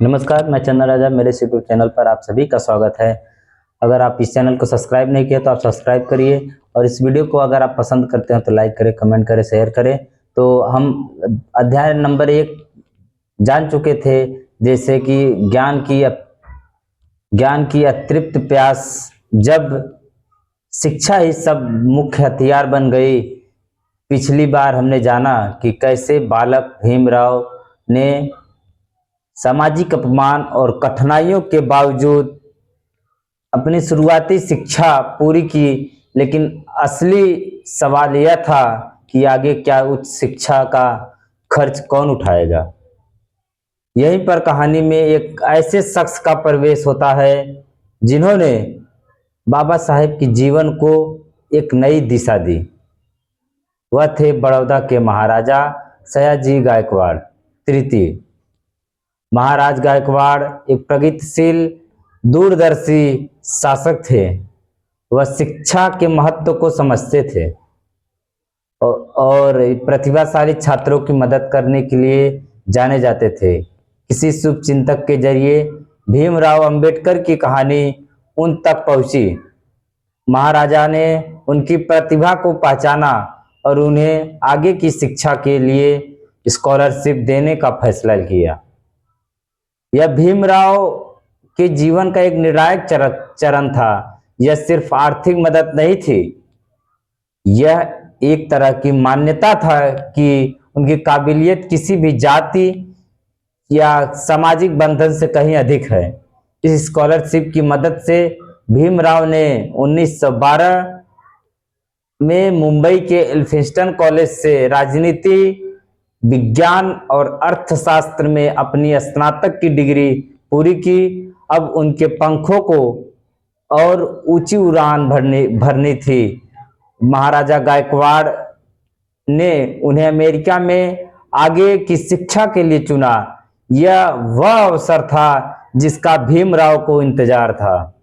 नमस्कार, मैं चंदन राजा। मेरे इस यूट्यूब चैनल पर आप सभी का स्वागत है। अगर आप इस चैनल को सब्सक्राइब नहीं किया तो आप सब्सक्राइब करिए, और इस वीडियो को अगर आप पसंद करते हैं तो लाइक करें, कमेंट करें, शेयर करें। तो हम अध्याय नंबर 1 जान चुके थे, जैसे कि ज्ञान की अतृप्त प्यास। जब शिक्षा ही सब मुख्य हथियार बन गई। पिछली बार हमने जाना कि कैसे बालक भीमराव ने सामाजिक अपमान और कठिनाइयों के बावजूद अपनी शुरुआती शिक्षा पूरी की, लेकिन असली सवाल यह था कि आगे क्या उच्च शिक्षा का खर्च कौन उठाएगा। यहीं पर कहानी में एक ऐसे शख्स का प्रवेश होता है जिन्होंने बाबा साहेब के जीवन को एक नई दिशा दी। वह थे बड़ौदा के महाराजा सयाजी गायकवाड़ तृतीय। महाराज गायकवाड़ एक प्रगतिशील दूरदर्शी शासक थे। वह शिक्षा के महत्व को समझते थे और प्रतिभाशाली छात्रों की मदद करने के लिए जाने जाते थे। किसी शुभ चिंतक के जरिए भीमराव अंबेडकर की कहानी उन तक पहुंची। महाराजा ने उनकी प्रतिभा को पहचाना और उन्हें आगे की शिक्षा के लिए स्कॉलरशिप देने का फैसला किया। यह भीमराव के जीवन का एक निर्णायक चरण था। यह सिर्फ आर्थिक मदद नहीं थी, यह एक तरह की मान्यता था कि उनकी काबिलियत किसी भी जाति या सामाजिक बंधन से कहीं अधिक है। इस स्कॉलरशिप की मदद से भीमराव ने 1912 में मुंबई के एल्फिंस्टन कॉलेज से राजनीति विज्ञान और अर्थशास्त्र में अपनी स्नातक की डिग्री पूरी की। अब उनके पंखों को और ऊंची उड़ान भरनी थी। महाराजा गायकवाड़ ने उन्हें अमेरिका में आगे की शिक्षा के लिए चुना। यह वह अवसर था जिसका भीमराव को इंतजार था।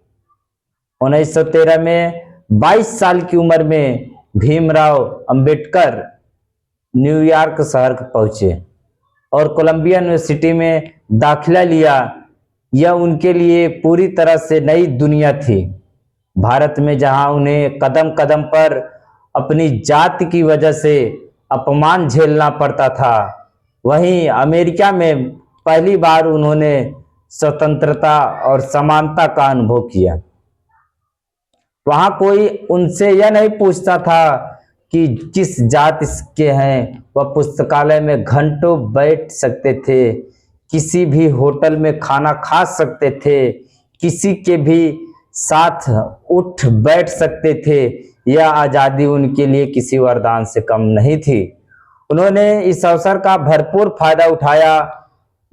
1913 में 22 साल की उम्र में भीमराव अंबेडकर न्यूयॉर्क शहर पहुंचे और कोलंबिया यूनिवर्सिटी में दाखिला लिया। यह उनके लिए पूरी तरह से नई दुनिया थी। भारत में जहां उन्हें कदम कदम पर अपनी जाति की वजह से अपमान झेलना पड़ता था, वहीं अमेरिका में पहली बार उन्होंने स्वतंत्रता और समानता का अनुभव किया। वहां कोई उनसे यह नहीं पूछता था कि किस जाति के हैं। वह पुस्तकालय में घंटों बैठ सकते थे, किसी भी होटल में खाना खा सकते थे, किसी के भी साथ उठ बैठ सकते थे। यह आज़ादी उनके लिए किसी वरदान से कम नहीं थी। उन्होंने इस अवसर का भरपूर फायदा उठाया।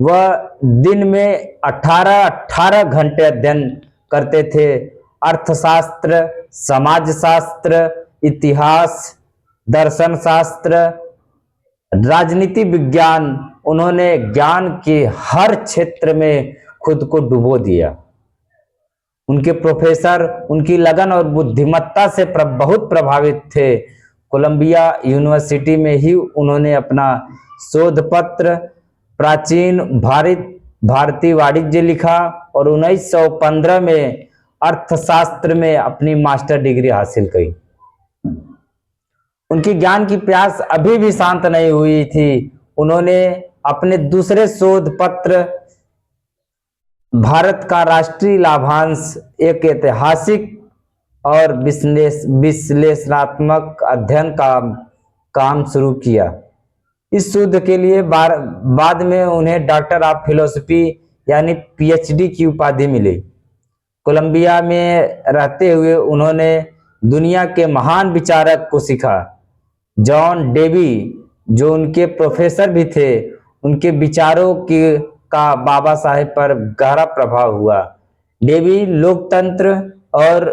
वह दिन में 18 घंटे अध्ययन करते थे। अर्थशास्त्र, समाजशास्त्र, इतिहास, दर्शन शास्त्र, राजनीति विज्ञान। उन्होंने ज्ञान के हर क्षेत्र में खुद को डुबो दिया। उनके प्रोफेसर उनकी लगन और बुद्धिमत्ता से बहुत प्रभावित थे। कोलंबिया यूनिवर्सिटी में ही उन्होंने अपना शोध पत्र प्राचीन भारतीय वाणिज्य लिखा और 1915 में अर्थशास्त्र में अपनी मास्टर डिग्री हासिल की। उनकी ज्ञान की प्यास अभी भी शांत नहीं हुई थी। उन्होंने अपने दूसरे शोध पत्र भारत का राष्ट्रीय लाभांश, एक ऐतिहासिक और विश्लेषणात्मक अध्ययन का काम शुरू किया। इस शोध के लिए बाद में उन्हें डॉक्टर ऑफ फिलोसफी यानी पीएचडी की उपाधि मिली। कोलंबिया में रहते हुए उन्होंने दुनिया के महान विचारक को सीखा। जॉन डेवी, जो उनके प्रोफेसर भी थे, उनके विचारों का बाबा साहेब पर गहरा प्रभाव हुआ। डेवी लोकतंत्र और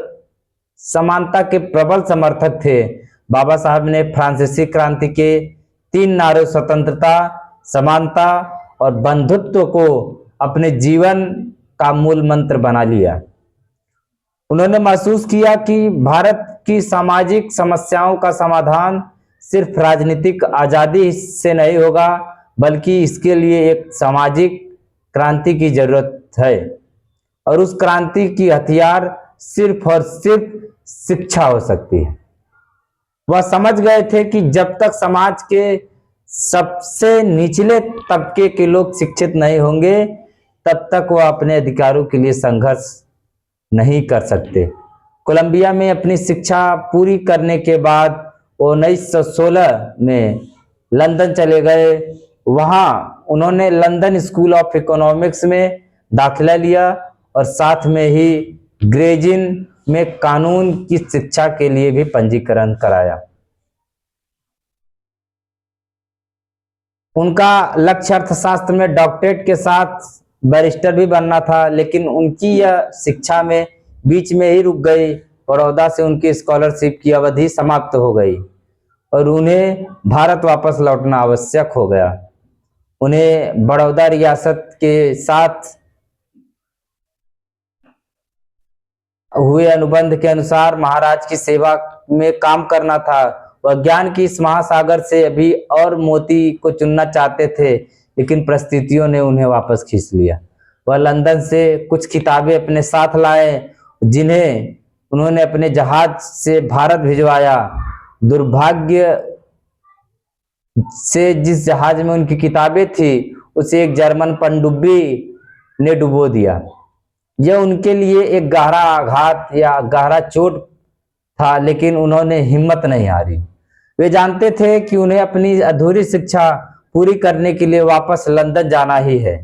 समानता के प्रबल समर्थक थे। बाबा साहब ने फ्रांसीसी क्रांति के 3 नारों स्वतंत्रता, समानता और बंधुत्व को अपने जीवन का मूल मंत्र बना लिया। उन्होंने महसूस किया कि भारत की सामाजिक समस्याओं का समाधान सिर्फ राजनीतिक आजादी से नहीं होगा, बल्कि इसके लिए एक सामाजिक क्रांति की जरूरत है और उस क्रांति की हथियार सिर्फ और सिर्फ शिक्षा हो सकती है। वह समझ गए थे कि जब तक समाज के सबसे निचले तबके के लोग शिक्षित नहीं होंगे तब तक वह अपने अधिकारों के लिए संघर्ष नहीं कर सकते। कोलंबिया में अपनी शिक्षा पूरी करने के बाद वो 1916 में लंदन चले गए। वहाँ उन्होंने लंदन स्कूल ऑफ इकोनॉमिक्स में दाखिला लिया और साथ में ही ग्रेजिन में कानून की शिक्षा के लिए भी पंजीकरण कराया। उनका लक्ष्य अर्थशास्त्र में डॉक्टरेट के साथ बैरिस्टर भी बनना था, लेकिन उनकी यह शिक्षा में बीच में ही रुक गई। बड़ौदा से उनकी स्कॉलरशिप की अवधि समाप्त हो गई और उन्हें भारत वापस लौटना आवश्यक हो गया। उन्हें बड़ौदा रियासत के साथ हुए अनुबंध के अनुसार महाराज की सेवा में काम करना था। वह ज्ञान की इस महासागर से अभी और मोती को चुनना चाहते थे, लेकिन परिस्थितियों ने उन्हें वापस खींच लिया। वह लंदन से कुछ किताबें अपने साथ लाए जिन्हें उन्होंने अपने जहाज से भारत भिजवाया। दुर्भाग्य से जिस जहाज में उनकी किताबें थी उसे एक जर्मन पनडुब्बी ने डुबो दिया। यह उनके लिए एक गहरा आघात या गहरा चोट था, लेकिन उन्होंने हिम्मत नहीं हारी। वे जानते थे कि उन्हें अपनी अधूरी शिक्षा पूरी करने के लिए वापस लंदन जाना ही है।